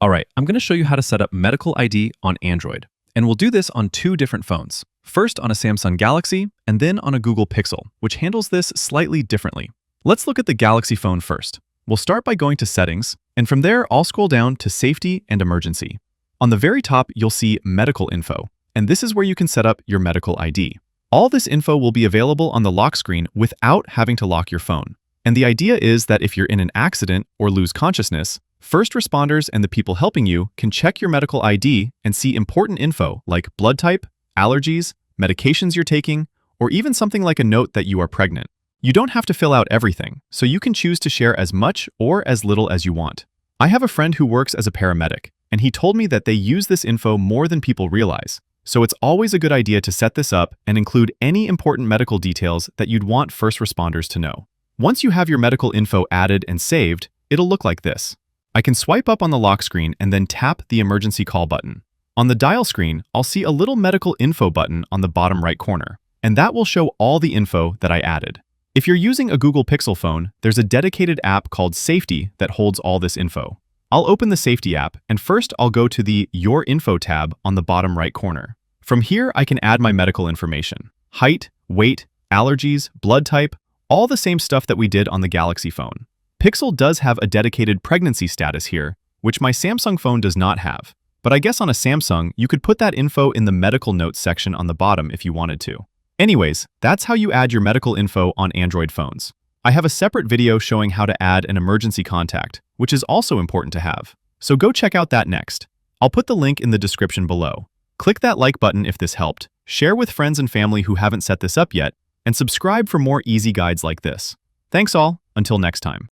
All right, I'm going to show you how to set up Medical ID on Android. And we'll do this on two different phones. First on a Samsung Galaxy, and then on a Google Pixel, which handles this slightly differently. Let's look at the Galaxy phone first. We'll start by going to Settings, and from there, I'll scroll down to Safety and Emergency. On the very top, you'll see Medical Info, and this is where you can set up your medical ID. All this info will be available on the lock screen without having to lock your phone. And the idea is that if you're in an accident or lose consciousness, first responders and the people helping you can check your medical ID and see important info like blood type, allergies, medications you're taking, or even something like a note that you are pregnant. You don't have to fill out everything, so you can choose to share as much or as little as you want. I have a friend who works as a paramedic, and he told me that they use this info more than people realize. So it's always a good idea to set this up and include any important medical details that you'd want first responders to know. Once you have your medical info added and saved, it'll look like this. I can swipe up on the lock screen and then tap the emergency call button. On the dial screen, I'll see a little medical info button on the bottom right corner, and that will show all the info that I added. If you're using a Google Pixel phone, there's a dedicated app called Safety that holds all this info. I'll open the Safety app, and first I'll go to the Your Info tab on the bottom right corner. From here, I can add my medical information: height, weight, allergies, blood type, all the same stuff that we did on the Galaxy phone. Pixel does have a dedicated pregnancy status here, which my Samsung phone does not have. But I guess on a Samsung, you could put that info in the medical notes section on the bottom if you wanted to. Anyways, that's how you add your medical info on Android phones. I have a separate video showing how to add an emergency contact, which is also important to have. So go check out that next. I'll put the link in the description below. Click that like button if this helped, share with friends and family who haven't set this up yet, and subscribe for more easy guides like this. Thanks all, until next time.